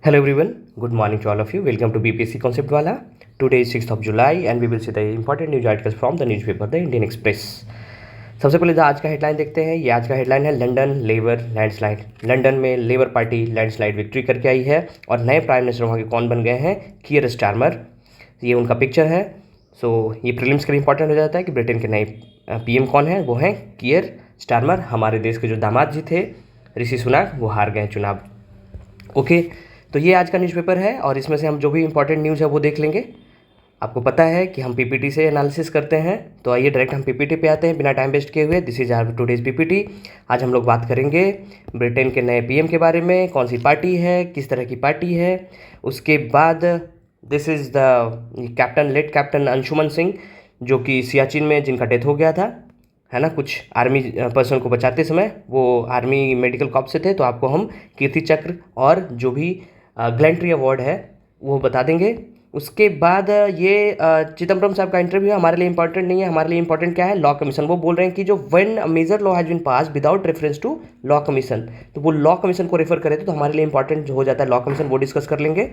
Hello everyone, good morning to all of you. Welcome to BPSC Concept Wala. Today is 6th of July and we will see the important news articles from the newspaper The Indian Express. सबसे पहले आज का headline देखते हैं। ये आज का headline है लंदन लेबर लैंडस्लाइड। लंदन में लेबर पार्टी लैंडस्लाइड विक्ट्री करके आई है और नए प्राइम मिनिस्टर वहाँ के कौन बन गए हैं? कियर स्टारमर। ये उनका पिक्चर है। ये प्रीलिम्स के लिए इंपॉर्टेंट हो जाता है कि ब्रिटेन के नए पीएम कौन है। वो हैं कियर स्टारमर। हमारे देश के जो दामाद जी थे ऋषि सुनाक, वो हार गए चुनाव। ओके, तो ये आज का न्यूज़पेपर है और इसमें से हम जो भी इंपॉर्टेंट न्यूज़ है वो देख लेंगे। आपको पता है कि हम पीपीटी से एनालिसिस करते हैं, तो आइए डायरेक्ट हम पीपीटी पे आते हैं बिना टाइम वेस्ट किए हुए। This is our today's PPT. आज हम लोग बात करेंगे ब्रिटेन के नए पीएम के बारे में, कौन सी पार्टी है, किस तरह की पार्टी है। उसके बाद this is the captain Anshuman Singh, जो कि सियाचिन में जिनका डेथ हो गया था, है ना, कुछ आर्मी पर्सन को बचाते समय। वो आर्मी मेडिकल कॉप से थे, तो आपको हम कीर्ति चक्र और जो भी ग्लैंट्री अवार्ड है वो बता देंगे। उसके बाद ये चिदम्बरम साहब का इंटरव्यू है, हमारे लिए इंपॉर्टेंट नहीं है। हमारे लिए इंपॉर्टेंट क्या है? Law commission. वो बोल रहे हैं कि जो when a major law has been pass without reference to law commission, तो वो लॉ कमीशन को रेफर करे तो हमारे लिए इंपॉर्टेंट हो जाता है लॉ कमीशन, वो डिस्कस कर लेंगे।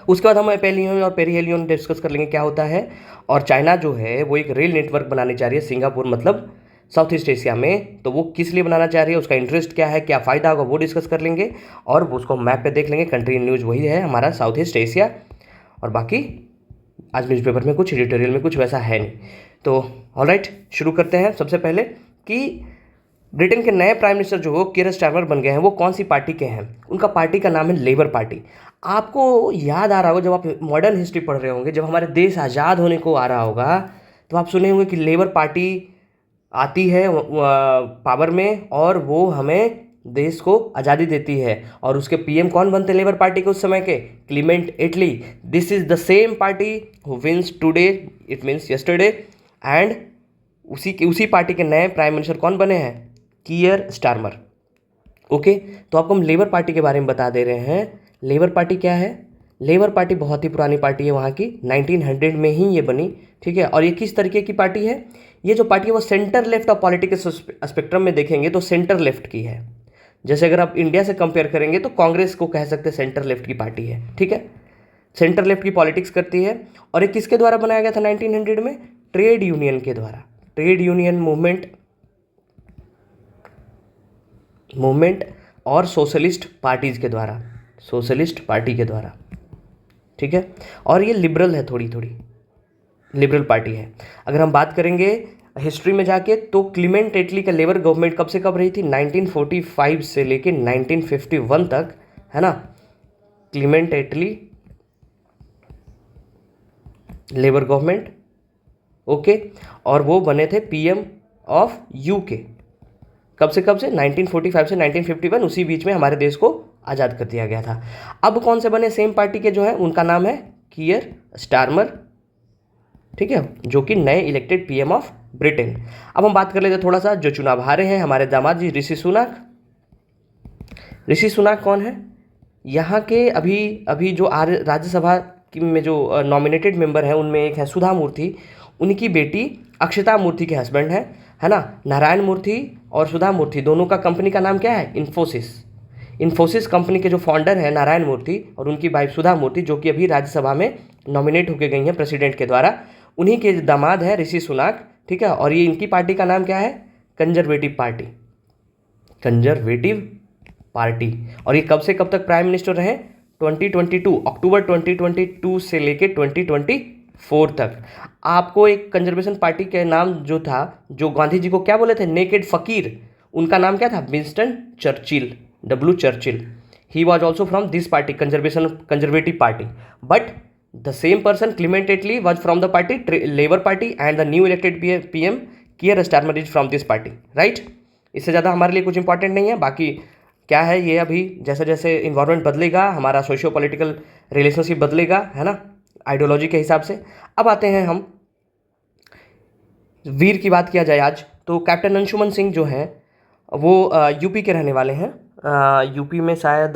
उसके बाद हम एपेलियन और पेरीहेलियन डिस्कस कर लेंगे क्या होता है। और चाइना जो है वो एक रेल नेटवर्क बनाने चाह रही है सिंगापुर, मतलब साउथ ईस्ट एशिया में। तो वो किस लिए बनाना चाह रही है, उसका इंटरेस्ट क्या है, क्या फ़ायदा होगा, वो डिस्कस कर लेंगे। और उसको मैप पे देख लेंगे। कंट्री न्यूज़ वही है हमारा, साउथ ईस्ट एशिया। और बाकी आज न्यूज़पेपर में कुछ, एडिटोरियल में कुछ वैसा है नहीं। तो ऑलराइट, शुरू करते हैं। सबसे पहले कि ब्रिटेन के नए प्राइम मिनिस्टर जो कीयर स्टारमर बन गए हैं, वो कौन सी पार्टी के हैं? उनका पार्टी का नाम है लेबर पार्टी। आपको याद आ रहा होगा, जब आप मॉडर्न हिस्ट्री पढ़ रहे होंगे, जब हमारे देश आज़ाद होने को आ रहा होगा, तो आप सुने होंगे कि लेबर पार्टी आती है पावर में और वो हमें देश को आज़ादी देती है। और उसके पीएम कौन बनते लेबर पार्टी के उस समय के? Clement Attlee. This is the same party who wins today, it means yesterday. And उसी पार्टी के नए प्राइम मिनिस्टर कौन बने हैं? कियर स्टारमर। ओके, तो आपको हम लेबर पार्टी के बारे में बता दे रहे हैं। लेबर पार्टी क्या है? लेबर पार्टी बहुत ही पुरानी पार्टी है वहाँ की, 1900 में ही ये बनी, ठीक है। और ये किस तरीके की पार्टी है? ये जो पार्टी है वो centre left of political spectrum में देखेंगे तो सेंटर लेफ्ट की है। जैसे अगर आप इंडिया से कंपेयर करेंगे तो कांग्रेस को कह सकते हैं सेंटर लेफ्ट की पार्टी है, ठीक है। सेंटर लेफ्ट की पॉलिटिक्स करती है। और ये किसके द्वारा बनाया गया था 1900 में? ट्रेड यूनियन के द्वारा। ट्रेड यूनियन मूवमेंट और सोशलिस्ट पार्टीज के द्वारा, सोशलिस्ट पार्टी के द्वारा, ठीक है। और ये लिबरल है, थोड़ी लिबरल पार्टी है। अगर हम बात करेंगे हिस्ट्री में जाके, तो क्लीमेंट एटली का लेबर गवर्नमेंट कब से कब रही थी? 1945 से लेके 1951 तक, है ना। क्लीमेंट एटली लेबर गवर्नमेंट, ओके। और वो बने थे पीएम ऑफ यूके। कब से 1945 से 1951, उसी बीच में हमारे देश को आज़ाद कर दिया गया था। अब कौन से बने सेम पार्टी के जो है, उनका नाम है कियर स्टारमर, ठीक है, जो कि नए इलेक्टेड पीएम ऑफ ब्रिटेन। अब हम बात कर लेते हैं थोड़ा सा जो चुनाव हारे हैं हमारे दामाद जी ऋषि सुनाक। ऋषि सुनाक कौन है? यहाँ के अभी जो राज्यसभा में जो नॉमिनेटेड मेंबर हैं, उनमें एक है सुधा मूर्ति। उनकी बेटी अक्षता मूर्ति के हस्बैंड है ना। नारायण मूर्ति और सुधा मूर्ति दोनों का कंपनी का नाम क्या है? इन्फोसिस कंपनी के जो फाउंडर है नारायण मूर्ति और उनकी वाइफ सुधा मूर्ति, जो कि अभी राज्यसभा में नॉमिनेट होकर गई हैं प्रेसिडेंट के द्वारा, उन्हीं के दामाद है ऋषि सुनाक, ठीक है। और ये इनकी पार्टी का नाम क्या है? Conservative party. और ये कब से कब तक प्राइम मिनिस्टर रहे? 2022, अक्टूबर 2022 से लेके 2024 तक। आपको एक कंजर्वेशन पार्टी के नाम जो था, जो गांधी जी को क्या बोले थे? नेकेड फकीर। उनका नाम क्या था? Winston Churchill, W. Churchill. He was also from this party, conservative party. But the same person, Clement Attlee, was from the party, Labour Party, and the new elected PM, Keir Starmer, is from this party, right? इससे ज़्यादा हमारे लिए कुछ important नहीं है। बाकी क्या है, ये अभी जैसे जैसे इन्वायरमेंट बदलेगा, हमारा सोशियो पॉलिटिकल रिलेशनशिप बदलेगा, है ना, आइडियोलॉजी के हिसाब से। अब आते हैं हम वीर की बात किया जाए आज, तो कैप्टन अंशुमन सिंह जो हैं वो यूपी के रहने वाले हैं। यूपी में शायद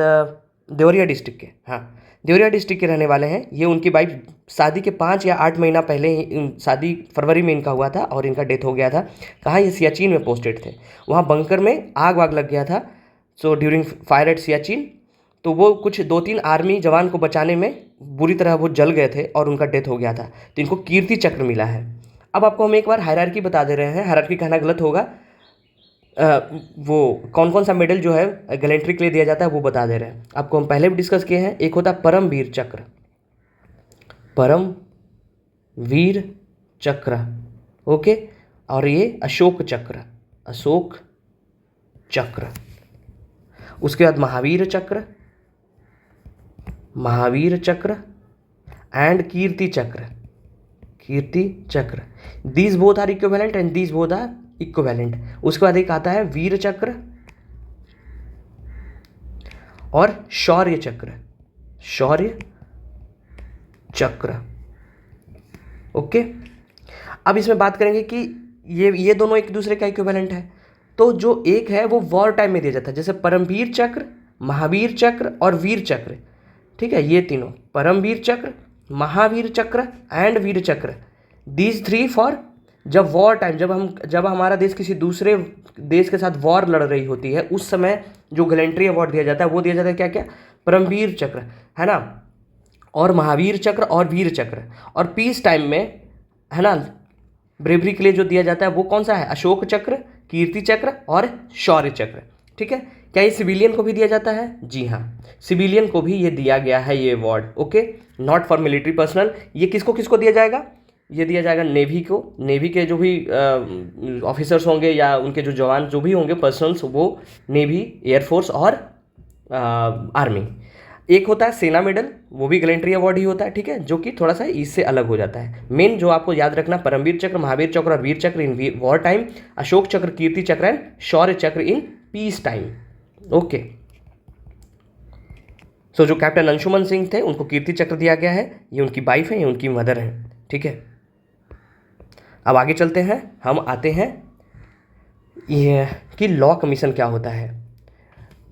देवरिया डिस्ट्रिक्ट के, हाँ, देवरिया डिस्ट्रिक्ट के रहने वाले हैं। ये उनकी वाइफ शादी के 5 या 8 महीना पहले ही, शादी फरवरी में इनका हुआ था और इनका डेथ हो गया था। कहाँ? ये सियाचिन में पोस्टेड थे। वहाँ बंकर में आग वाग लग गया था। So during fire eight Siachen, तो वो कुछ 2-3 आर्मी जवान को बचाने में बुरी तरह वो जल गए थे और उनका डेथ हो गया था, तो इनको कीर्ति चक्र मिला है। अब आपको हम एक बार हायरार्की बता दे रहे हैं, हायरार्की कहना गलत होगा, वो कौन कौन सा मेडल जो है गैलेंट्री के लिए दिया जाता है वो बता दे रहे हैं आपको। हम पहले भी डिस्कस किए हैं। एक होता है परमवीर चक्र, परमवीर चक्र, ओके, और ये अशोक चक्र, अशोक चक्र। उसके बाद महावीर चक्र, महावीर चक्र and Kirti Chakra, Kirti Chakra. These both are equivalent and these both are equivalent. उसके बाद एक आता है वीर चक्र और शौर्य चक्र, शौर्य चक्र, ओके। अब इसमें बात करेंगे कि ये दोनों एक दूसरे का इक्विवेलेंट है, तो जो एक है वो वॉर टाइम में दिया जाता है, जैसे परमवीर चक्र, महावीर चक्र और वीर चक्र, ठीक है, ये तीनों परमवीर चक्र, महावीर चक्र एंड वीर चक्र, दीज 3 फॉर जब वॉर टाइम, जब हमारा देश किसी दूसरे देश के साथ वॉर लड़ रही होती है उस समय जो गैलेंट्री अवार्ड दिया जाता है वो दिया जाता है क्या क्या, परमवीर चक्र, है ना, और महावीर चक्र और वीर चक्र। और पीस टाइम में, है ना, ब्रेवरी के लिए जो दिया जाता है वो कौन सा है, अशोक चक्र, कीर्ति चक्र और शौर्य चक्र, ठीक है। क्या ये सिविलियन को भी दिया जाता है? जी हाँ, सिविलियन को भी ये दिया गया है ये award, okay, not for military personnel. ये किसको किसको दिया जाएगा? ये दिया जाएगा नेवी को, नेवी के जो भी ऑफिसर्स होंगे या उनके जो जवान जो भी होंगे पर्सनल्स, वो नेवी, एयरफोर्स और आर्मी। एक होता है सेना मेडल, वो भी गैलेंट्री अवार्ड ही होता है, ठीक है, जो कि थोड़ा सा इससे अलग हो जाता है। मेन जो आपको याद रखना, परमवीर चक्र, महावीर चक्र और वीर चक्र इन वॉर टाइम, अशोक चक्र, कीर्ति चक्र एंड शौर्य चक्र इन पीस टाइम, ओके। सो जो कैप्टन अंशुमन सिंह थे उनको कीर्ति चक्र दिया गया है, ये उनकी वाइफ है, ये उनकी मदर है, ठीक है। अब आगे चलते हैं, हम आते हैं ये कि लॉ कमीशन क्या होता है।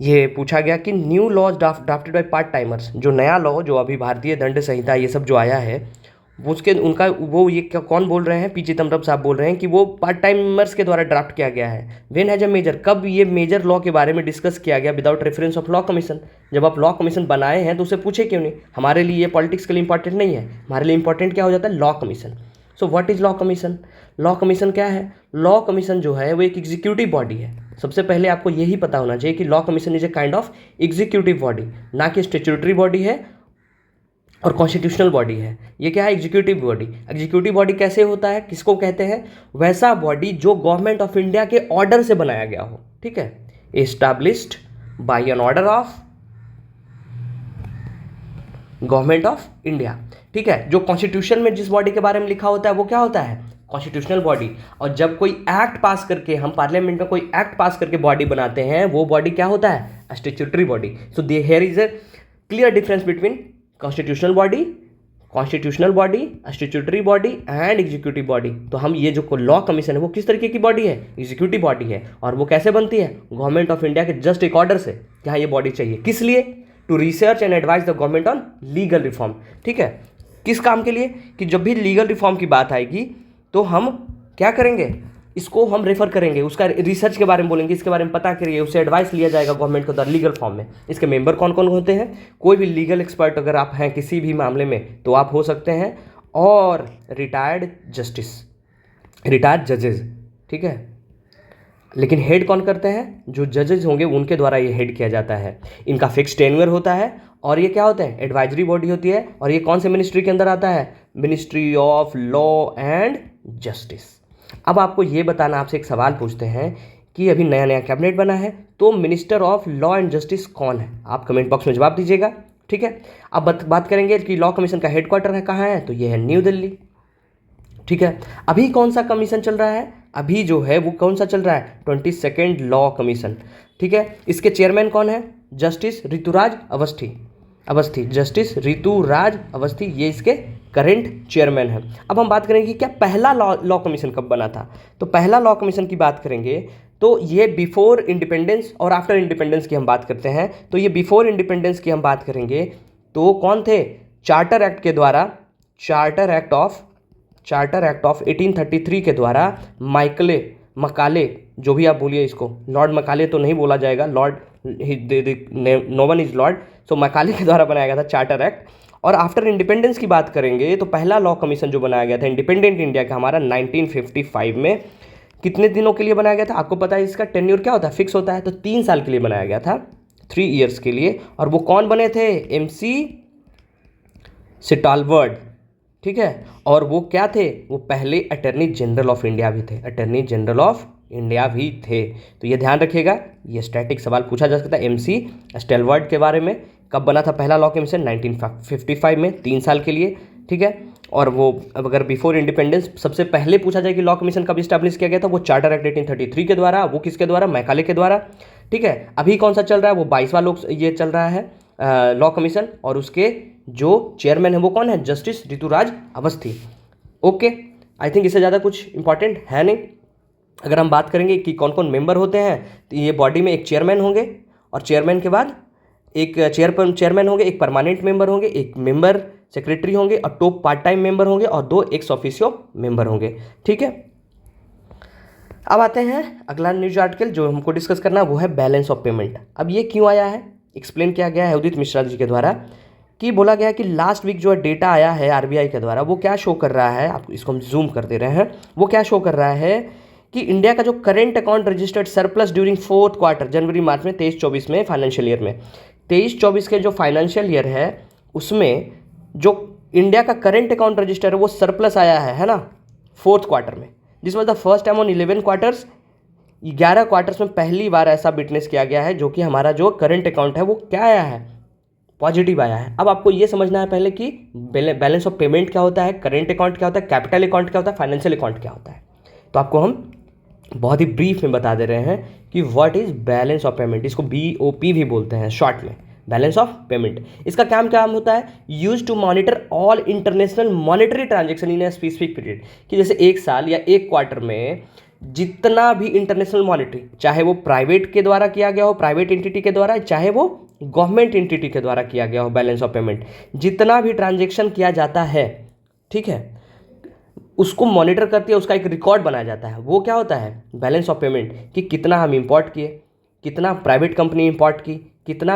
ये पूछा गया कि new laws drafted by part timers, जो नया लॉ जो अभी भारतीय दंड संहिता ये सब जो आया है उसके उनका वो ये कौन बोल रहे हैं, पी चिदम्बरम साहब बोल रहे हैं कि वो पार्ट टाइमर्स के द्वारा ड्राफ्ट किया गया है। व्हेन हैज अ मेजर, कब ये मेजर लॉ के बारे में डिस्कस किया गया without reference of law commission. जब आप लॉ कमीशन बनाए हैं तो उसे पूछे क्यों नहीं। हमारे लिए ये पॉलिटिक्स के लिए इंपॉर्टेंट नहीं है, हमारे लिए इंपॉर्टेंट क्या हो जाता है, law commission. So what is law commission? Law commission क्या है? लॉ कमीशन जो है वो एक एग्जीक्यूटिव बॉडी है। सबसे पहले आपको यही पता होना चाहिए कि law commission is a kind of executive body, ना कि स्टैट्यूटरी बॉडी है और कॉन्स्टिट्यूशनल बॉडी है। ये क्या है? Executive body. एग्जीक्यूटिव बॉडी कैसे होता है, किसको कहते हैं? वैसा बॉडी जो गवर्नमेंट ऑफ इंडिया के ऑर्डर से बनाया गया हो, ठीक है, established by an order of government of India, ठीक है। जो कॉन्स्टिट्यूशन में जिस बॉडी के बारे में लिखा होता है वो क्या होता है? Constitutional body. और जब कोई एक्ट पास करके, हम पार्लियामेंट में कोई एक्ट पास करके बॉडी बनाते हैं, वो बॉडी क्या होता है? Statutory body. So here is a clear difference between constitutional body, statutory body and executive body. तो हम ये जो लॉ कमीशन है वो किस तरीके की बॉडी है? एग्जीक्यूटिव बॉडी है। और वो कैसे बनती है? गवर्नमेंट ऑफ इंडिया के जस्ट एक ऑर्डर से कि हाँ ये बॉडी चाहिए। किस लिए? To research and advise the government on legal reform, ठीक है। किस काम के लिए? कि जब भी लीगल रिफॉर्म की बात आएगी तो हम क्या करेंगे, इसको हम रेफर करेंगे, उसका रिसर्च के बारे में बोलेंगे, इसके बारे में पता करिए, उससे एडवाइस लिया जाएगा गवर्नमेंट को लीगल फॉर्म में। इसके मेंबर कौन कौन होते हैं? कोई भी लीगल एक्सपर्ट अगर आप हैं किसी भी मामले में तो आप हो सकते हैं, और रिटायर्ड जस्टिस, रिटायर्ड जजेस, ठीक है। लेकिन हेड कौन करते हैं? जो जजेस होंगे उनके द्वारा ये हेड किया जाता है। इनका फिक्स टेन्योर होता है और ये क्या होते हैं? एडवाइजरी बॉडी होती है। और ये कौन से मिनिस्ट्री के अंदर आता है? Ministry of law and justice. अब आपको ये बताना, आपसे एक सवाल पूछते हैं कि अभी नया नया कैबिनेट बना है तो minister of law and justice कौन है? आप कमेंट बॉक्स में जवाब दीजिएगा, ठीक है। अब बात करेंगे कि लॉ कमीशन का हेडक्वार्टर है कहाँ है, तो ये है न्यू दिल्ली, ठीक है। अभी कौन सा कमीशन चल रहा है? अभी जो है वो कौन सा चल रहा है? 22nd लॉ कमीशन, ठीक है। इसके चेयरमैन कौन है? जस्टिस ऋतुराज अवस्थी, जस्टिस ऋतुराज अवस्थी, ये इसके करंट चेयरमैन है। अब हम बात करेंगे कि क्या पहला लॉ कमीशन कब बना था। तो पहला लॉ कमीशन की बात करेंगे तो ये बिफोर इंडिपेंडेंस और आफ्टर इंडिपेंडेंस की हम बात करते हैं। तो ये बिफोर इंडिपेंडेंस की हम बात करेंगे तो कौन थे? चार्टर एक्ट के द्वारा, चार्टर एक्ट ऑफ 1833 के द्वारा मकाले, जो भी आप बोलिए इसको, लॉर्ड मकाले तो नहीं बोला जाएगा, lord no one is lord, so Macaulay के द्वारा बनाया गया था चार्टर एक्ट। और आफ्टर इंडिपेंडेंस की बात करेंगे तो पहला लॉ कमीशन जो बनाया गया था इंडिपेंडेंट इंडिया का हमारा 1955 में, कितने दिनों के लिए बनाया गया था? आपको पता है इसका टेन्योर क्या होता है, फिक्स होता है, तो 3 साल के लिए बनाया गया था, 3 ईयर्स के लिए। और वो कौन बने थे? MC स्टालवर्ड, ठीक है। और वो क्या थे? वो पहले अटर्नी जनरल ऑफ इंडिया भी थे, अटर्नी जनरल ऑफ इंडिया भी थे। तो ये ध्यान रखिएगा, ये स्टैटिक सवाल पूछा जा सकता है। MC स्टालवर्ड के बारे में, कब बना था पहला लॉ कमीशन? 1955 में, 3 साल के लिए, ठीक है। और वो अगर बिफोर इंडिपेंडेंस सबसे पहले पूछा जाए कि लॉ कमीशन कब इस्टेब्लिश किया गया था, वो चार्टर एक्ट 1833 के द्वारा। वो किसके द्वारा? मैकाले के द्वारा, ठीक है। अभी कौन सा चल रहा है? वो 22वां लोग ये चल रहा है लॉ कमीशन, और उसके जो चेयरमैन है वो कौन है? Justice Rituraj Awasthi. Okay, I think इससे ज़्यादा कुछ इंपॉर्टेंट है नहीं। अगर हम बात करेंगे कि कौन कौन मेंबर होते हैं, तो ये बॉडी में एक चेयरमैन होंगे, और चेयरमैन के बाद एक चेयरमैन होंगे, एक परमानेंट मेंबर होंगे, एक मेंबर सेक्रेटरी होंगे, और 2 पार्ट टाइम मेंबर होंगे, और 2 एक्स ऑफिशियो मेंबर होंगे, ठीक है। अब आते हैं अगला न्यूज आर्टिकल जो हमको डिस्कस करना है, वो है बैलेंस ऑफ पेमेंट। अब ये क्यों आया है, एक्सप्लेन किया गया है उदित मिश्रा जी के द्वारा, कि बोला गया कि लास्ट वीक जो डेटा आया है RBI के द्वारा, वो क्या शो कर रहा है, आप इसको हम जूम कर दे रहे हैं, वो क्या शो कर रहा है कि इंडिया का जो current account registered surplus during 4th quarter, जनवरी मार्च में, 23-24 में, फाइनेंशियल ईयर में, 23-24 के जो फाइनेंशियल ईयर है उसमें जो इंडिया का करेंट अकाउंट रजिस्टर है वो सरप्लस आया है ना, 4th क्वार्टर में। This was the first time on 11 quarters, 11 quarters में पहली बार ऐसा विटनेस किया गया है, जो कि हमारा जो करंट अकाउंट है वो क्या आया है? पॉजिटिव आया है। अब आपको ये समझना है पहले कि बैलेंस ऑफ पेमेंट क्या होता है, करेंट अकाउंट क्या होता है, कैपिटल अकाउंट क्या होता है, फाइनेंशियल अकाउंट क्या होता है। तो आपको हम बहुत ही ब्रीफ में बता दे रहे हैं कि what is balance of payment. इसको BOP भी बोलते हैं शॉर्ट में, बैलेंस ऑफ पेमेंट। इसका काम होता है? Use to monitor all international monetary transaction in a specific period, कि जैसे 1 साल या 1 क्वार्टर में जितना भी इंटरनेशनल मॉनेटरी, चाहे वो प्राइवेट के द्वारा किया गया हो, प्राइवेट एंटिटी के द्वारा, चाहे वो गवर्नमेंट एंटिटी के द्वारा किया गया हो, बैलेंस ऑफ पेमेंट, जितना भी ट्रांजेक्शन किया जाता है, ठीक है, उसको मॉनिटर करती है, उसका एक रिकॉर्ड बनाया जाता है। वो क्या होता है? बैलेंस ऑफ पेमेंट, कि कितना हम इंपोर्ट किए, कितना प्राइवेट कंपनी इंपोर्ट की, कितना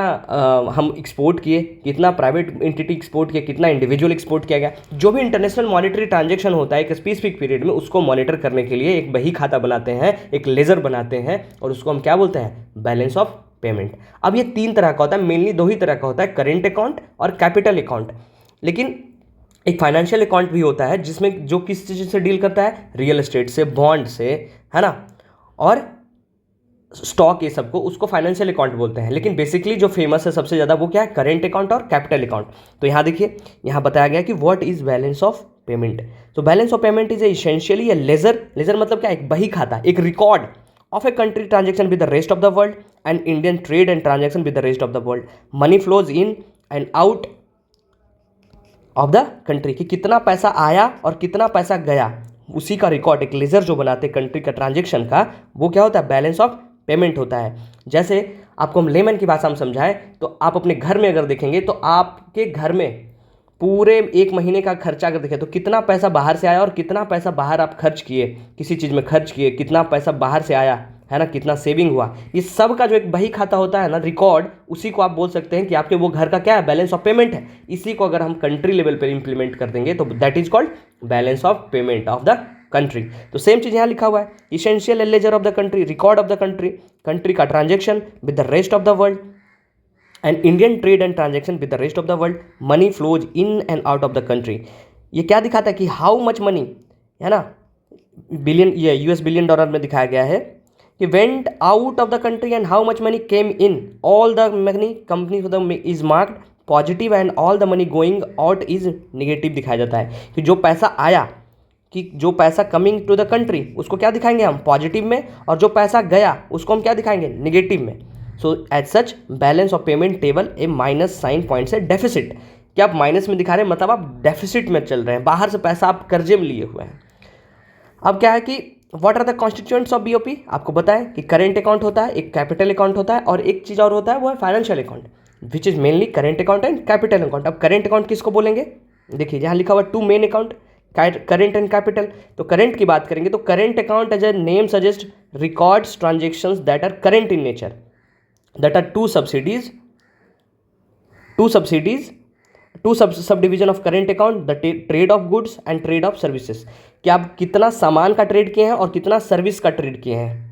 हम एक्सपोर्ट किए, कितना प्राइवेट एंटिटी एक्सपोर्ट किया, कितना इंडिविजुअल एक्सपोर्ट किया गया। जो भी इंटरनेशनल मॉनेटरी ट्रांजेक्शन होता है एक स्पेसिफिक पीरियड में, उसको मॉनिटर करने के लिए एक बही खाता बनाते हैं, एक लेजर बनाते हैं, और उसको हम क्या बोलते हैं? Balance of payment. अब ये 3 तरह का होता है, मेनली 2 ही तरह का होता है, करेंट अकाउंट और कैपिटल अकाउंट। लेकिन एक फाइनेंशियल अकाउंट भी होता है जिसमें जो किस चीज़ से डील करता है? रियल एस्टेट से, बॉन्ड से, है ना, और स्टॉक, ये सबको, उसको फाइनेंशियल अकाउंट बोलते हैं। लेकिन बेसिकली जो फेमस है सबसे ज़्यादा वो क्या है? करेंट अकाउंट और कैपिटल अकाउंट। तो यहाँ देखिए, यहाँ बताया गया कि what is balance of payment. तो balance of payment is essentially a ledger, ledger मतलब क्या? एक बही खाता, एक record of a country transaction with the rest of the world and Indian trade and transaction with the rest of the world. Money flows in and out of the country, कि कितना पैसा आया और कितना पैसा गया, उसी का रिकॉर्ड, एक लेजर जो बनाते कंट्री का ट्रांजेक्शन का, वो क्या होता है? बैलेंस ऑफ पेमेंट होता है। जैसे आपको हम लेमन की भाषा में समझाएं तो आप अपने घर में अगर देखेंगे तो आपके घर में पूरे 1 महीने का खर्चा अगर देखें तो कितना पैसा बाहर से आया और कितना पैसा बाहर आप खर्च किए, किसी चीज़ में खर्च किए, कितना पैसा बाहर से आया, है ना, कितना सेविंग हुआ, ये सब का जो एक बही खाता होता है ना, रिकॉर्ड, उसी को आप बोल सकते हैं कि आपके वो घर का क्या है? बैलेंस ऑफ पेमेंट है। इसी को अगर हम कंट्री लेवल पर इंप्लीमेंट कर देंगे तो that is called balance of payment of the country. तो सेम चीज़ यहाँ लिखा हुआ है, essential ledger of the country, record of the country, country का transaction with the rest of the world and Indian trade and transaction with the rest of the world, money flows in and out of the country. ये क्या दिखाता है कि how much money, है ना, billion, ये US billion dollar में दिखाया गया है कि went out of the country and how much money came in, all the money company is marked positive and all the money going out is negative दिखाया जाता है। कि जो पैसा आया, कि जो पैसा कमिंग टू द कंट्री, उसको क्या दिखाएंगे हम? पॉजिटिव में, और जो पैसा गया उसको हम क्या दिखाएंगे? नेगेटिव में। So as such balance of payment table a minus sign point से डेफिसिट, कि आप माइनस में दिखा रहे हैं, मतलब आप डेफिसिट में चल रहे हैं, बाहर से पैसा आप कर्जे में लिए हुए हैं। अब क्या है कि what are the constituents of BOP, आपको बताएं कि करेंट अकाउंट होता है, एक कैपिटल अकाउंट होता है, और एक चीज़ और होता है वो है financial account, which is mainly current account and capital account. अब करेंट अकाउंट किसको बोलेंगे? देखिए यहाँ लिखा हुआ 2 main account, current and capital. तो करेंट की बात करेंगे तो current account as a name suggest records transactions that are current in nature, that are two subdivision of current account, the trade of goods and trade of services, कि आप कितना सामान का ट्रेड किए हैं और कितना सर्विस का ट्रेड किए हैं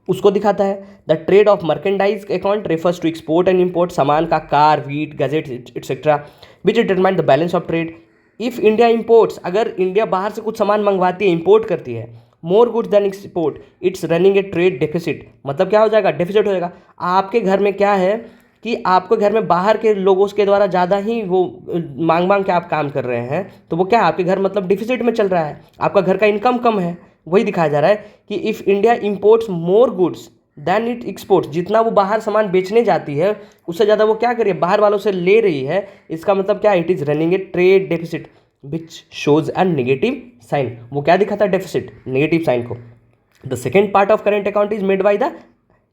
उसको दिखाता है। The trade of merchandise account refers to export and import, सामान का car, wheat, gadget etcetera, which determine the balance of trade. If India imports, अगर इंडिया बाहर से कुछ सामान मंगवाती है, इंपोर्ट करती है, more goods than export, it's running a trade deficit. मतलब क्या हो जाएगा, डेफिसिट हो जाएगा। आपके घर में क्या है कि आपके घर में बाहर के लोगों के द्वारा ज़्यादा ही वो मांग के आप काम कर रहे हैं, तो वो क्या है, आपके घर मतलब डिफिसिट में चल रहा है, आपका घर का इनकम कम है। वही दिखाया जा रहा है कि if India imports more goods than it exports, जितना वो बाहर सामान बेचने जाती है उससे ज़्यादा वो क्या कर रही है, बाहर वालों से ले रही है। इसका मतलब क्या है, it is running a trade deficit which shows a negative sign. वो क्या दिखाता है, डेफिसिट, नेगेटिव साइन को। The second part of current account is made by the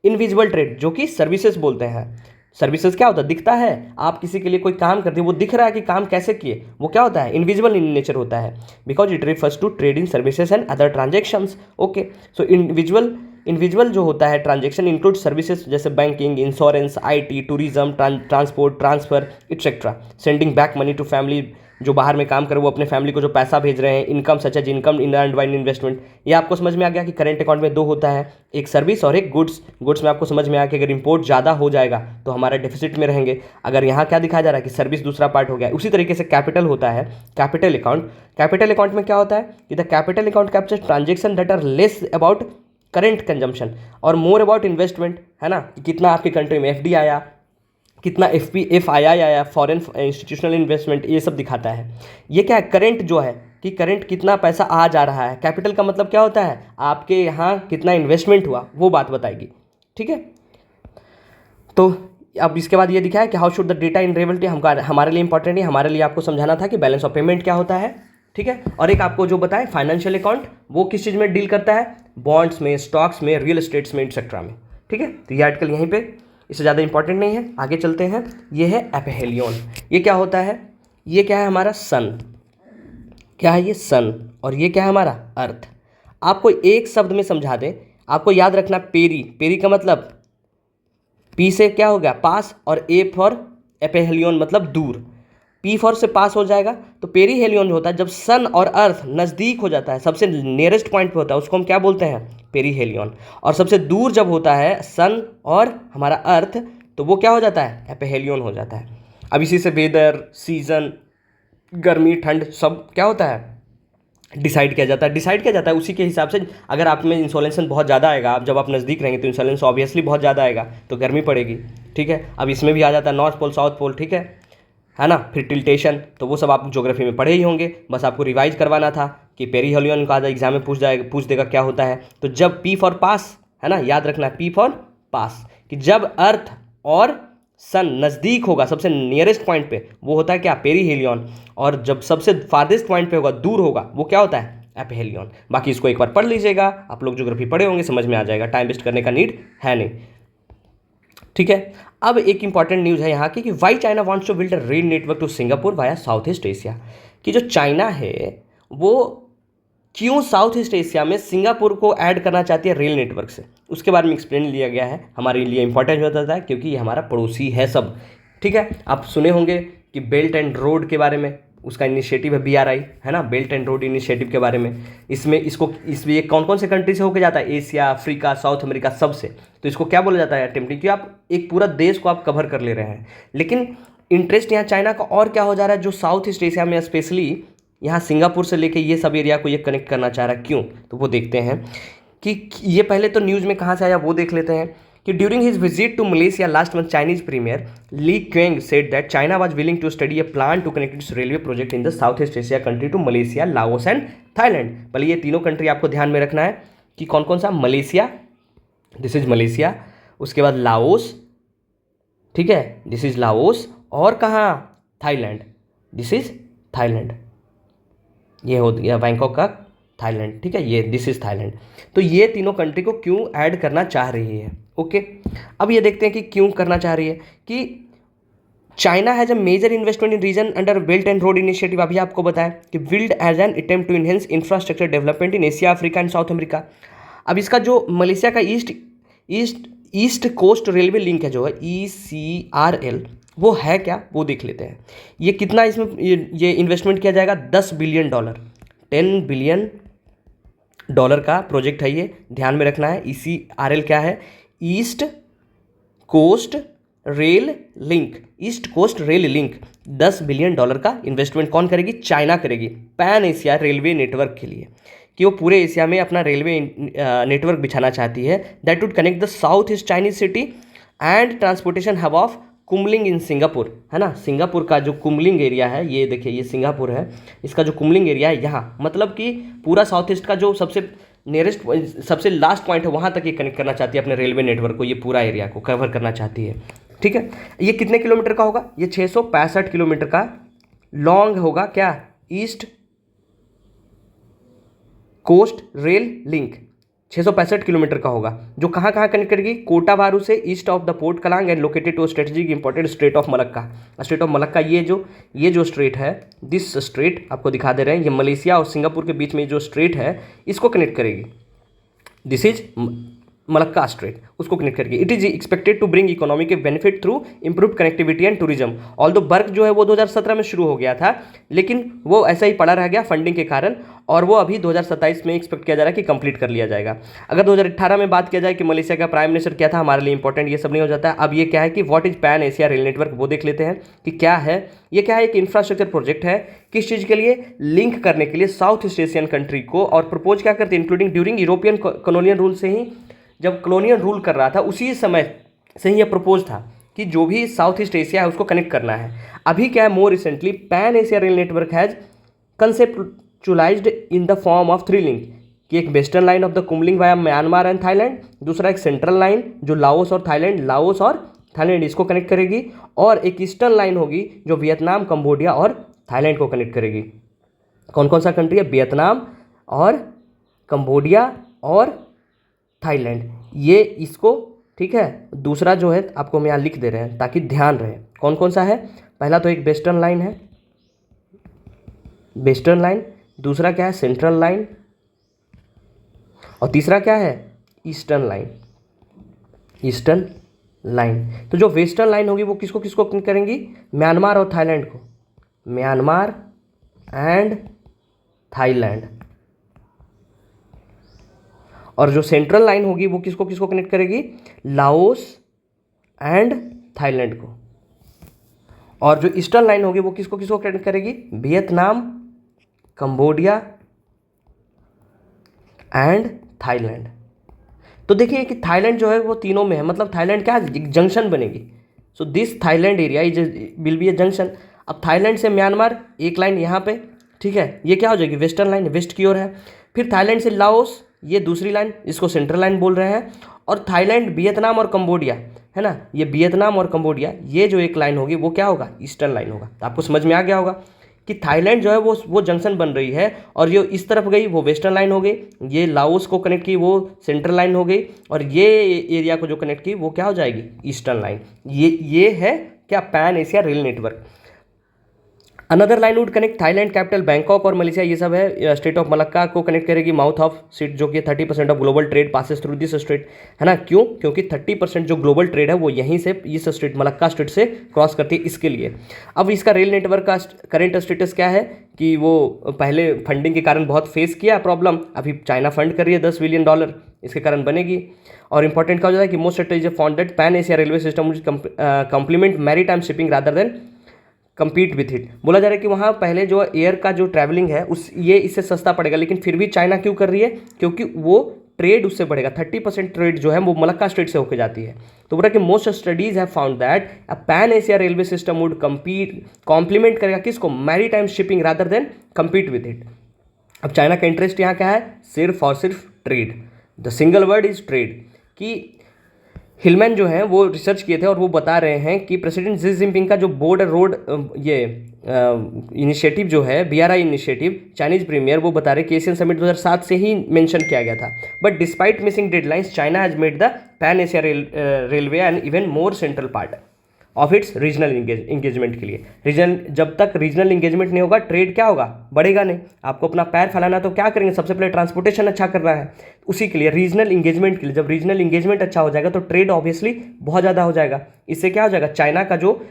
invisible trade, जो कि सर्विसेज बोलते हैं। सर्विसेज क्या होता है, दिखता है, आप किसी के लिए कोई काम करते हैं, वो दिख रहा है कि काम कैसे किए, वो क्या होता है, इनविजिबल इन नेचर होता है, because it refers to trade in services and other transactions. Okay, so invisible जो होता है ट्रांजेक्शन इंक्लूड सर्विसेज जैसे banking, insurance, IT, tourism, transport, transfer etcetera, sending back money to family, जो बाहर में काम करे वो अपने फैमिली को जो पैसा भेज रहे हैं, income such as income in earned by investment. ये आपको समझ में आ गया कि करंट अकाउंट में दो होता है, एक सर्विस और एक गुड्स। गुड्स में आपको समझ में आ कि अगर इंपोर्ट ज़्यादा हो जाएगा तो हमारा डेफिसिट में रहेंगे। अगर यहाँ क्या दिखाया जा रहा है कि सर्विस दूसरा पार्ट हो गया। उसी तरीके से कैपिटल होता है, कैपिटल अकाउंट। कैपिटल अकाउंट में क्या होता है कि the capital account captures transaction that are less about current consumption और मोर अबाउट इन्वेस्टमेंट, है ना, कितना आपकी कंट्री में एफडी आया, कितना एफआई आया, फॉरेन इंस्टीट्यूशनल इन्वेस्टमेंट, ये सब दिखाता है। ये क्या है, करंट जो है कि करंट कितना पैसा आ जा रहा है। कैपिटल का मतलब क्या होता है, आपके यहाँ कितना इन्वेस्टमेंट हुआ, वो बात बताएगी। ठीक है, तो अब इसके बाद ये दिखा है कि हाउ शुड द डेटा इन रेवल्टी, हमारे लिए इंपॉर्टेंट है, हमारे लिए आपको समझाना था कि बैलेंस ऑफ पेमेंट क्या होता है। ठीक है, और एक आपको जो बताएं फाइनेंशियल अकाउंट, वो किस चीज़ में डील करता है, बॉन्ड्स में, स्टॉक्स में, रियल एस्टेट्स में, एक्सेट्रा में। ठीक है, तो ये आर्टिकल यहीं पे, इससे ज़्यादा इंपॉर्टेंट नहीं है। आगे चलते हैं, ये है एपहेलियन। ये क्या होता है, ये क्या है हमारा सन, क्या है ये सन, और ये क्या है हमारा अर्थ। आपको एक शब्द में समझा दें, आपको याद रखना पेरी, पेरी का मतलब पी से क्या हो गया पास, और ए फॉर एपहेलियन मतलब दूर, पी फॉर से पास हो जाएगा। तो पेरी हेलियन जो होता है जब सन और अर्थ नज़दीक हो जाता है, सबसे नियरेस्ट पॉइंट पे होता है, उसको हम क्या बोलते हैं, पेरी हेलियन। और सबसे दूर जब होता है सन और हमारा अर्थ, तो वो क्या हो जाता है, एपहेलियन हो जाता है। अब इसी से वेदर, सीजन, गर्मी, ठंड, सब क्या होता है, डिसाइड किया जाता है उसी के हिसाब से। अगर आप में इंसोलेशन बहुत ज़्यादा आएगा, आप जब आप नज़दीक रहेंगे तो इंसोलेशन ऑब्वियसली बहुत ज़्यादा आएगा, तो गर्मी पड़ेगी। ठीक है, अब इसमें भी आ जाता है नॉर्थ पोल, साउथ पोल। ठीक है ना, फिर टिल्टेशन, तो वो सब आप ज्योग्राफी में पढ़े ही होंगे, बस आपको रिवाइज करवाना था कि पेरीहेलियन का एग्जाम में पूछ देगा क्या होता है। तो जब पी फॉर पास, है ना, याद रखना पी फॉर पास, कि जब अर्थ और सन नज़दीक होगा सबसे नियरेस्ट पॉइंट पे, वो होता है क्या, पेरीहेलियन। और जब सबसे फारदेस्ट पॉइंट पे होगा, दूर होगा, वो क्या होता है, एपहेलियन। बाकी इसको एक बार पढ़ लीजिएगा, आप लोग ज्योग्राफी पढ़े होंगे, समझ में आ जाएगा, टाइम वेस्ट करने का नीड है नहीं। ठीक है, अब एक इंपॉर्टेंट न्यूज़ है यहाँ की कि why China wants to build a rail network to Singapore via South East Asia, कि जो चाइना है वो क्यों साउथ ईस्ट एशिया में सिंगापुर को ऐड करना चाहती है रेल नेटवर्क से, उसके बारे में एक्सप्लेन लिया गया है। हमारे लिए इंपॉर्टेंट हो जाता है क्योंकि ये हमारा पड़ोसी है सब। ठीक है, आप सुने होंगे कि बेल्ट एंड रोड के बारे में, उसका इनिशिएटिव है BRI, है ना, बेल्ट एंड रोड इनिशिएटिव के बारे में। इसमें इसमें ये कौन कौन से कंट्री से होकर जाता है, एशिया, अफ्रीका, साउथ अमेरिका, सब से। तो इसको क्या बोला जाता है, अटेम्प्टिंग, कि आप एक पूरा देश को आप कवर कर ले रहे हैं। लेकिन इंटरेस्ट यहाँ चाइना का और क्या हो जा रहा है, जो साउथ ईस्ट एशिया में स्पेशली यहाँ सिंगापुर से लेके ये सब एरिया को ये कनेक्ट करना चाह रहा है, क्यों, तो वो देखते हैं कि ये पहले तो न्यूज़ में कहाँ से आया वो देख लेते हैं कि during his visit to Malaysia last month, Chinese premier Li Keqiang said that China was willing to study a plan to connect its railway project in the South East Asia country to Malaysia, Laos and Thailand. पहले ये तीनों country आपको ध्यान में रखना है कि कौन कौन सा, मलेशिया, दिस इज मलेशिया, उसके बाद लाओस, ठीक है, दिस इज लाओस, और कहाँ, थाईलैंड, दिस इज थाईलैंड, ये हो गया बैंकॉक का थाईलैंड। ठीक है, ये दिस इज थाईलैंड। तो ये तीनों कंट्री को क्यों ऐड करना चाह रही है। ओके, अब ये देखते हैं कि क्यों करना चाह रही है। कि China has a major investment in region under belt and road initiative, अभी आपको बताया कि build as an attempt to enhance infrastructure development in Asia, Africa and South America. अब इसका जो मलेशिया का ईस्ट कोस्ट रेलवे लिंक है जो है ECRL, वो है क्या वो देख लेते हैं। ये कितना इसमें ये इन्वेस्टमेंट किया जाएगा, $10 बिलियन, $10 बिलियन का प्रोजेक्ट है ये, ध्यान में रखना है। ECRL क्या है, east coast rail link, east coast rail link, $10 billion का इन्वेस्टमेंट कौन करेगी, चाइना करेगी, पैन एशिया रेलवे नेटवर्क के लिए, कि वो पूरे एशिया में अपना रेलवे नेटवर्क बिछाना चाहती है। That would connect the South East Chinese city and transportation hub of Kunming in Singapore, है ना। सिंगापुर का जो कुमलिंग एरिया है, ये देखिए ये सिंगापुर है, इसका जो कुमलिंग एरिया है यहाँ, मतलब कि पूरा साउथ ईस्ट का जो सबसे नियरेस्ट सबसे लास्ट पॉइंट है वहाँ तक ये कनेक्ट करना चाहती है अपने रेलवे नेटवर्क को, ये पूरा एरिया को कवर करना चाहती है, ठीक है। ये कितने किलोमीटर का होगा, ये 665 किलोमीटर का लॉन्ग होगा, क्या, east coast rail link 665 kilometre का होगा, जो कहाँ कहाँ कनेक्ट करेगी, कोटा बारू से east of the port Klang and located to strategic important strait of Malacca. Strait of Malacca ये जो स्ट्रेट है, दिस स्ट्रेट आपको दिखा दे रहे हैं, ये मलेशिया और सिंगापुर के बीच में जो स्ट्रेट है इसको कनेक्ट करेगी। दिस इज मलक्का स्ट्रेट, उसको कनेक्ट करेगी। It is expected to bring economic benefit through improved connectivity and tourism. Although work जो है वो 2017 में शुरू हो गया था, लेकिन वो ऐसा ही पड़ा रह गया फंडिंग के कारण, और वो अभी 2027 में एक्सपेक्ट किया जा रहा है कि कंप्लीट कर लिया जाएगा। अगर 2018 में बात किया जाए कि मलेशिया का प्राइम मिनिस्टर क्या था, हमारे लिए इंपॉर्टेंट ये सब नहीं हो जाता है। अब ये क्या है कि what is pan Asia rail network, वो देख लेते हैं कि क्या है। ये क्या है, एक इंफ्रास्ट्रक्चर प्रोजेक्ट है, किस चीज़ के लिए, लिंक करने के लिए साउथ ईस्ट एशियन कंट्री को, और प्रपोज क्या करते हैं, including during European colonial rule से ही, जब कॉलोनियल रूल कर रहा था उसी समय से ही यह प्रपोज था कि जो भी साउथ ईस्ट एशिया है उसको कनेक्ट करना है। अभी क्या है, more recently Pan Asia rail network has conceptualized in the form of 3 link, कि एक western line of the Kunming via Myanmar and Thailand, दूसरा एक सेंट्रल लाइन जो लाओस और थाईलैंड इसको कनेक्ट करेगी, और एक ईस्टर्न लाइन होगी जो वियतनाम, कंबोडिया और थाईलैंड को कनेक्ट करेगी। कौन कौन सा कंट्री है, वियतनाम और कंबोडिया और थाईलैंड, ये इसको, ठीक है। दूसरा जो है आपको हम यहाँ लिख दे रहे हैं ताकि ध्यान रहे कौन कौन सा है। पहला तो एक वेस्टर्न लाइन है, वेस्टर्न लाइन, दूसरा क्या है, सेंट्रल लाइन, और तीसरा क्या है, ईस्टर्न लाइन, ईस्टर्न लाइन। तो जो वेस्टर्न लाइन होगी वो किसको किसको कनेक्ट करेंगी, म्यांमार और थाईलैंड को, म्यांमार एंड थाईलैंड। और जो सेंट्रल लाइन होगी वो किसको किसको कनेक्ट करेगी, लाओस एंड थाईलैंड को। और जो ईस्टर्न लाइन होगी वो किसको किसको कनेक्ट करेगी, वियतनाम, कंबोडिया एंड थाईलैंड। तो देखिए कि थाईलैंड जो है वो तीनों में है, मतलब थाईलैंड क्या है, जंक्शन बनेगी। So this Thailand area is will be A junction. अब थाईलैंड से म्यांमार एक लाइन यहाँ पे, ठीक है, ये क्या हो जाएगी, वेस्टर्न लाइन, वेस्ट की ओर है। फिर थाईलैंड से लाओस, ये दूसरी लाइन, इसको सेंट्रल लाइन बोल रहे हैं। और थाईलैंड, वियतनाम और कंबोडिया, है ना, ये वियतनाम और कंबोडिया, ये जो एक लाइन होगी वो क्या होगा, ईस्टर्न लाइन होगा। तो आपको समझ में आ गया होगा कि थाईलैंड जो है वो जंक्शन बन रही है, और जो इस तरफ गई वो वेस्टर्न लाइन हो गई, ये लाओस को कनेक्ट की वो सेंट्रल लाइन हो गई, और ये एरिया को जो कनेक्ट की वो क्या हो जाएगी, ईस्टर्न लाइन। ये है क्या, pan Asia rail network. Another line would connect Thailand capital Bangkok और मलेशिया, ये सब है। स्ट्रेट ऑफ मलक्का को कनेक्ट करेगी, माउथ ऑफ सीट, जो कि 30% of global trade passes through this straight, है ना। क्यों, क्योंकि 30% जो ग्लोबल ट्रेड है वो यहीं से इस स्ट्रेट, मलक्का स्ट्रेट से क्रॉस करती है, इसके लिए। अब इसका रेल नेटवर्क का करेंट स्टेटस क्या है कि वो पहले फंडिंग के कारण बहुत फेस किया प्रॉब्लम, अभी चाइना फंड कर रही है $10 बिलियन, इसके कारण बनेगी। और इंपॉर्टेंट क्या हो जाता है कि most strategy founded pan Asia railway system complement maritime shipping rather than compete with it. बोला जा रहा है कि वहाँ पहले जो एयर का जो ट्रैवलिंग है ये इससे सस्ता पड़ेगा, लेकिन फिर भी चाइना क्यों कर रही है, क्योंकि वो ट्रेड उससे बढ़ेगा। 30% ट्रेड जो है वो मलक्का स्ट्रेट से होकर जाती है। तो बोला कि most studies have found that a pan Asia railway system would complement करेगा किसको, maritime shipping rather than compete with it. अब चाइना का इंटरेस्ट यहाँ क्या है, सिर्फ और सिर्फ trade, the single word is trade. कि हिलमैन जो हैं वो रिसर्च किए थे और वो बता रहे हैं कि प्रेसिडेंट शी जिनपिंग का जो बोर्ड रोड ये इनिशिएटिव जो है, BRI इनिशिएटिव, चाइनीज प्रीमियर, वो बता रहे कि एशियन समिट 2007 से ही मेंशन किया गया था। But despite missing deadlines, China has made the pan Asia railway and even more central part. Of its regional engagement के लिए। रीजन जब तक रीजनल इंगेजमेंट नहीं होगा ट्रेड क्या होगा, बढ़ेगा नहीं। आपको अपना पैर फैलाना तो क्या करेंगे, सबसे पहले ट्रांसपोर्टेशन अच्छा करना है, उसी के लिए रीजनल इंगेजमेंट के लिए। जब रीजनल इंगेजमेंट अच्छा हो जाएगा तो ट्रेड ऑब्वियसली बहुत ज़्यादा हो जाएगा। इससे क्या हो जाएगा, चाइना का जो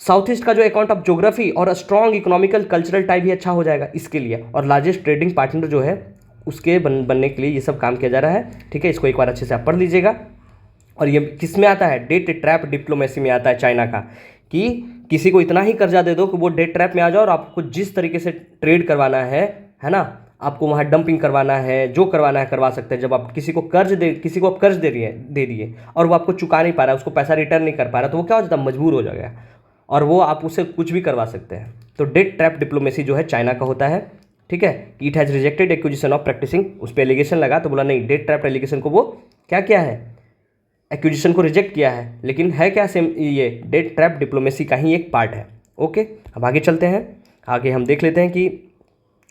साउथ ईस्ट का जो अकाउंट ऑफ ज्योग्राफी और स्ट्रॉन्ग इकोनॉमिकल कल्चरल टाइप भी अच्छा हो जाएगा इसके लिए, और लार्जेस्ट ट्रेडिंग पार्टनर जो है उसके बनने के लिए ये सब काम किया जा रहा है। ठीक है, इसको एक बार अच्छे से आप पढ़ लीजिएगा। और ये किस में आता है, डेट ट्रैप डिप्लोमेसी में आता है चाइना का, कि किसी को इतना ही कर्जा दे दो कि वो डेट ट्रैप में आ जाओ और आपको जिस तरीके से ट्रेड करवाना है ना, आपको वहाँ डंपिंग करवाना है, जो करवाना है करवा सकते हैं। जब आप किसी को आप कर्ज दे दिए और वो आपको चुका नहीं पा रहा है, उसको पैसा रिटर्न नहीं कर पा रहा, तो वो क्या हो जाता है, मजबूर हो जाएगा और वो आप उससे कुछ भी करवा सकते हैं। तो डेट ट्रैप डिप्लोमेसी जो है चाइना का होता है। ठीक है, it has rejected acquisition of practising, उस पर एलिगेशन लगा तो बोला नहीं, डेट ट्रैप एलिगेशन को वो क्या किया है, एक्विजिशन को रिजेक्ट किया है, लेकिन है क्या सेम, ये डेट ट्रैप डिप्लोमेसी का ही एक पार्ट है। ओके, अब आगे चलते हैं। आगे हम देख लेते हैं कि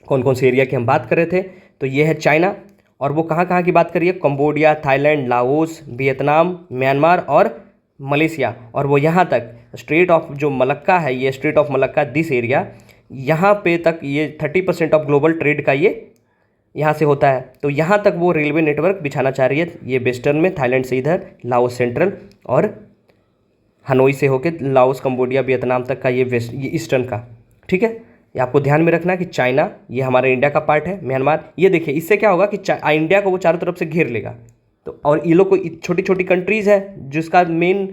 कौन कौन से एरिया की हम बात कर रहे थे। तो ये है चाइना, और वो कहाँ कहाँ की बात करिए, Cambodia, Thailand, Laos, Vietnam, Myanmar और मलेशिया। और वो यहाँ तक स्ट्रेट ऑफ जो मलक्का है, ये straight of Malacca this area, यहाँ पे तक ये 30% ऑफ ग्लोबल ट्रेड का ये यहाँ से होता है। तो यहाँ तक वो रेलवे नेटवर्क बिछाना चाह रही है, ये वेस्टर्न में, थाईलैंड से इधर, लाओस सेंट्रल, और हनोई से होके लाओस, कंबोडिया, वियतनाम तक का ये ये ईस्टर्न का। ठीक है, ये आपको ध्यान में रखना है कि चाइना ये हमारे इंडिया का पार्ट है। म्यांमार, ये देखिए इससे क्या होगा कि इंडिया को वो चारों तरफ से घेर लेगा। तो और ये लोग को छोटी छोटी कंट्रीज़ है जिसका मेन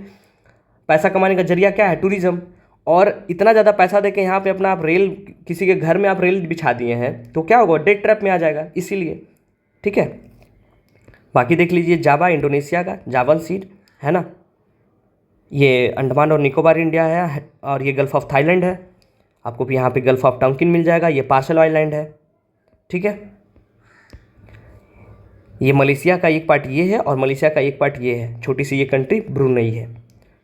पैसा कमाने का जरिया क्या है, टूरिज़्म, और इतना ज़्यादा पैसा दे के यहाँ पे अपना आप रेल, किसी के घर में आप रेल बिछा दिए हैं तो क्या होगा, डेट ट्रैप में आ जाएगा इसीलिए। ठीक है, बाकी देख लीजिए, जावा इंडोनेशिया का, जावन सीड है ना, ये अंडमान और निकोबार इंडिया है, और ये गल्फ ऑफ थाईलैंड है। आपको भी यहाँ पे गल्फ ऑफ टंकिन मिल जाएगा, ये पार्सल आइलैंड है। ठीक है, ये मलेशिया का एक पार्ट ये है, और मलेशिया का एक पार्ट ये है, छोटी सी ये कंट्री ब्रुनई है।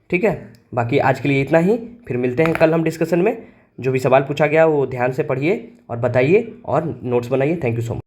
ठीक है, बाकी आज के लिए इतना ही, फिर मिलते हैं कल हम डिस्कशन में। जो भी सवाल पूछा गया वो ध्यान से पढ़िए और बताइए और नोट्स बनाइए। Thank you so much.